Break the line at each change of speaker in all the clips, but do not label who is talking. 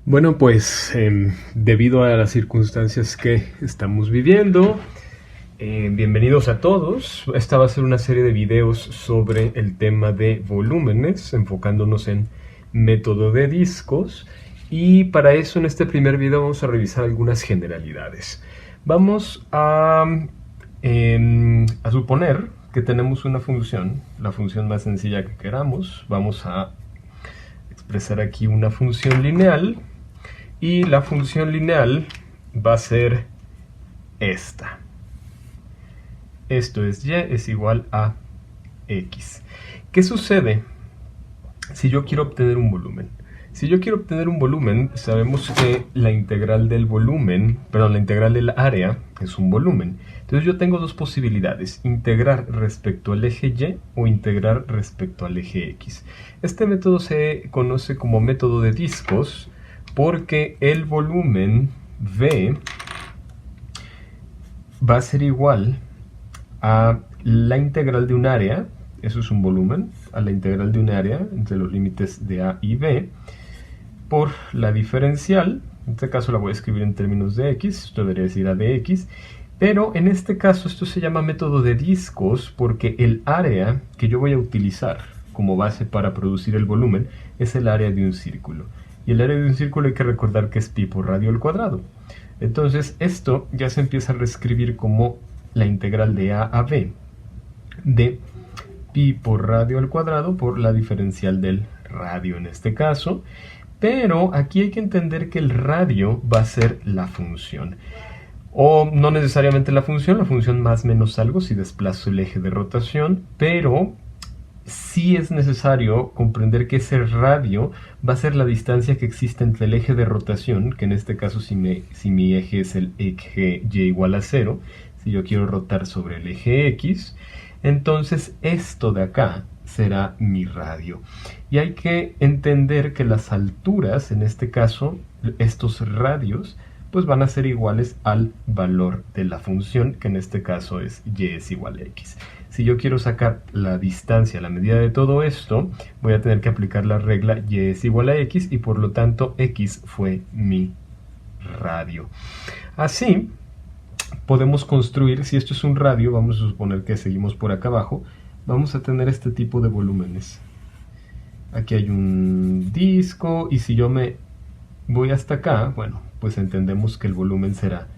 Bueno, pues debido a las circunstancias que estamos viviendo, bienvenidos a todos. Esta va a ser una serie de videos sobre el tema de volúmenes, enfocándonos en método de discos. Y para eso en este primer video vamos a revisar algunas generalidades. Vamos a suponer que tenemos una función, la función más sencilla que queramos. Vamos a expresar aquí una función lineal. Y la función lineal va a ser esta. Esto es y es igual a x. ¿Qué sucede si yo quiero obtener un volumen? Si yo quiero obtener un volumen, sabemos que la integral del volumen, perdón, la integral del área es un volumen. Entonces yo tengo dos posibilidades, integrar respecto al eje y o integrar respecto al eje x. Este método se conoce como método de discos, porque el volumen V va a ser igual a la integral de un área, eso es un volumen, a la integral de un área entre los límites de A y B, por la diferencial, en este caso la voy a escribir en términos de x, esto debería decir A de x, pero en este caso esto se llama método de discos porque el área que yo voy a utilizar como base para producir el volumen es el área de un círculo. Y el área de un círculo hay que recordar que es pi por radio al cuadrado. Entonces esto ya se empieza a reescribir como la integral de A a B de pi por radio al cuadrado por la diferencial del radio en este caso. Pero aquí hay que entender que el radio va a ser la función. O no necesariamente la función más menos algo si desplazo el eje de rotación, pero sí es necesario comprender que ese radio va a ser la distancia que existe entre el eje de rotación, que en este caso si mi eje es el eje y igual a 0, si yo quiero rotar sobre el eje x, entonces esto de acá será mi radio. Y hay que entender que las alturas, en este caso, estos radios, pues van a ser iguales al valor de la función, que en este caso es y es igual a x. Si yo quiero sacar la distancia, la medida de todo esto, voy a tener que aplicar la regla y es igual a x y por lo tanto x fue mi radio. Así podemos construir, si esto es un radio, vamos a suponer que seguimos por acá abajo, vamos a tener este tipo de volúmenes. Aquí hay un disco y si yo me voy hasta acá, bueno, pues entendemos que el volumen será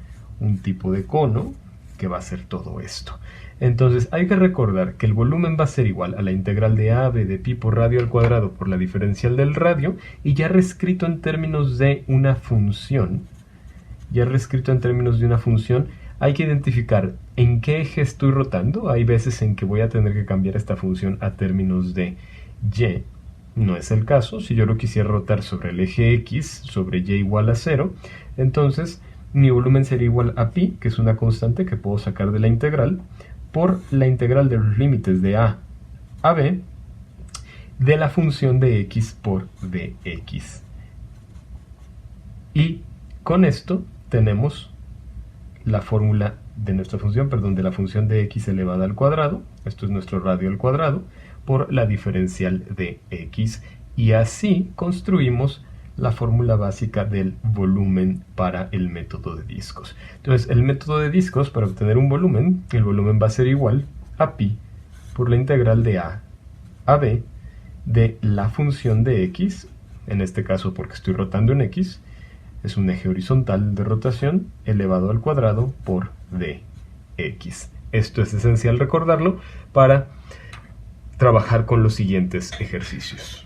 un tipo de cono que va a ser todo esto. Entonces hay que recordar que el volumen va a ser igual a la integral de AB de pi por radio al cuadrado por la diferencial del radio, y ya reescrito en términos de una función, hay que identificar en qué eje estoy rotando. Hay veces en que voy a tener que cambiar esta función a términos de y. No es el caso. Si yo lo quisiera rotar sobre el eje x, sobre y igual a 0, entonces mi volumen sería igual a pi, que es una constante que puedo sacar de la integral, por la integral de los límites de a b de la función de x por dx. Y con esto tenemos la fórmula de nuestra función, de la función de x elevada al cuadrado, esto es nuestro radio al cuadrado, por la diferencial de x, y así construimos la fórmula básica del volumen para el método de discos. Entonces, el método de discos, para obtener un volumen, el volumen va a ser igual a pi por la integral de a b de la función de x, en este caso porque estoy rotando en x, es un eje horizontal de rotación, elevado al cuadrado por dx. Esto es esencial recordarlo para trabajar con los siguientes ejercicios.